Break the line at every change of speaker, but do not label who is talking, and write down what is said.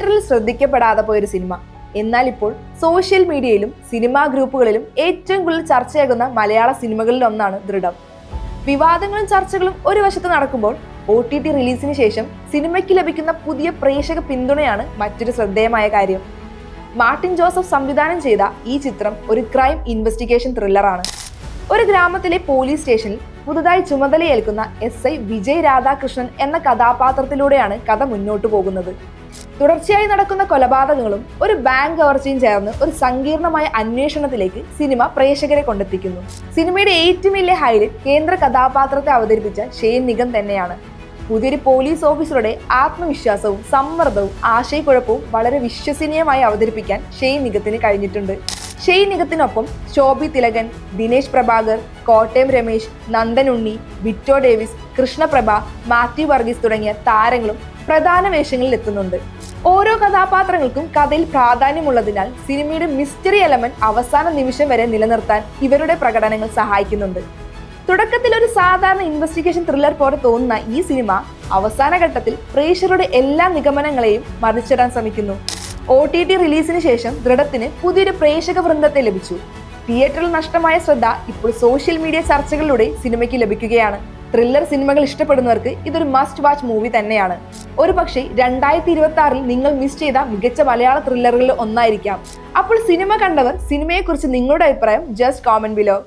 തിയേറ്ററിൽ ശ്രദ്ധിക്കപ്പെടാതെ പോയൊരു സിനിമ. എന്നാൽ ഇപ്പോൾ സോഷ്യൽ മീഡിയയിലും സിനിമാ ഗ്രൂപ്പുകളിലും ഏറ്റവും കൂടുതൽ ചർച്ചയാകുന്ന മലയാള സിനിമകളിൽ ഒന്നാണ് ദൃഢം. വിവാദങ്ങളും ചർച്ചകളും ഒരു വശത്ത് നടക്കുമ്പോൾ OTT റിലീസിന് ശേഷം സിനിമയ്ക്ക് ലഭിക്കുന്ന പുതിയ പ്രേക്ഷക പിന്തുണയാണ് മറ്റൊരു ശ്രദ്ധേയമായ കാര്യം. മാർട്ടിൻ ജോസഫ് സംവിധാനം ചെയ്ത ഈ ചിത്രം ഒരു ക്രൈം ഇൻവെസ്റ്റിഗേഷൻ ത്രില്ലറാണ്. ഒരു ഗ്രാമത്തിലെ പോലീസ് സ്റ്റേഷനിൽ പുതുതായി ചുമതലയേൽക്കുന്ന SI വിജയ് രാധാകൃഷ്ണൻ എന്ന കഥാപാത്രത്തിലൂടെയാണ് കഥ മുന്നോട്ടു പോകുന്നത്. തുടർച്ചയായി നടക്കുന്ന കൊലപാതകങ്ങളും ഒരു ബാങ്ക് കവർച്ചയും ചേർന്ന് ഒരു സങ്കീർണമായ അന്വേഷണത്തിലേക്ക് സിനിമ പ്രേക്ഷകരെ കൊണ്ടെത്തിക്കുന്നു. സിനിമയുടെ ഏറ്റവും വലിയ ഹൈലൈറ്റ് കേന്ദ്ര കഥാപാത്രത്തെ അവതരിപ്പിച്ച ഷെയ്ൻ നിഗം തന്നെയാണ്. പുതിയൊരു പോലീസ് ഓഫീസറുടെ ആത്മവിശ്വാസവും സമ്മർദ്ദവും ആശയക്കുഴപ്പവും വളരെ വിശ്വസനീയമായി അവതരിപ്പിക്കാൻ ഷെയ്ൻ നിഗത്തിന് കഴിഞ്ഞിട്ടുണ്ട്. ഷെയ്ൻ നിഗത്തിനൊപ്പം ശോഭി തിലകൻ, ദിനേശ് പ്രഭാകർ, കോട്ടയം രമേശ്, നന്ദൻ ഉണ്ണി, വിറ്റോ ഡേവിസ്, കൃഷ്ണപ്രഭ, മാത്യു വർഗീസ് തുടങ്ങിയ താരങ്ങളും പ്രധാന വേഷങ്ങളിൽ എത്തുന്നുണ്ട്. ഓരോ കഥാപാത്രങ്ങൾക്കും കഥയിൽ പ്രാധാന്യമുള്ളതിനാൽ സിനിമയുടെ മിസ്റ്ററി എലമെന്റ് അവസാന നിമിഷം വരെ നിലനിർത്താൻ ഇവരുടെ പ്രകടനങ്ങൾ സഹായിക്കുന്നുണ്ട്. തുടക്കത്തിൽ ഒരു സാധാരണ ഇൻവെസ്റ്റിഗേഷൻ ത്രില്ലർ പോലെ തോന്നുന്ന ഈ സിനിമ അവസാന ഘട്ടത്തിൽ പ്രേക്ഷകരുടെ എല്ലാ നിഗമനങ്ങളെയും മറിച്ചിടാൻ ശ്രമിക്കുന്നു. OTT റിലീസിന് ശേഷം ദൃഢത്തിന് പുതിയൊരു പ്രേക്ഷക വൃന്ദത്തെ ലഭിച്ചു. തിയേറ്ററിൽ നഷ്ടമായ ശ്രദ്ധ ഇപ്പോൾ സോഷ്യൽ മീഡിയ ചർച്ചകളിലൂടെ സിനിമയ്ക്ക് ലഭിക്കുകയാണ്. ത്രില്ലർ സിനിമകൾ ഇഷ്ടപ്പെടുന്നവർക്ക് ഇതൊരു മസ്റ്റ് വാച്ച് മൂവി തന്നെയാണ്. ഒരു പക്ഷേ 2026 നിങ്ങൾ മിസ് ചെയ്ത മികച്ച മലയാള ത്രില്ലറുകളിൽ ഒന്നായിരിക്കാം. അപ്പോൾ സിനിമ കണ്ടവർ സിനിമയെക്കുറിച്ച് നിങ്ങളുടെ അഭിപ്രായം ജസ്റ്റ് കോമന്റ് ബിലോ.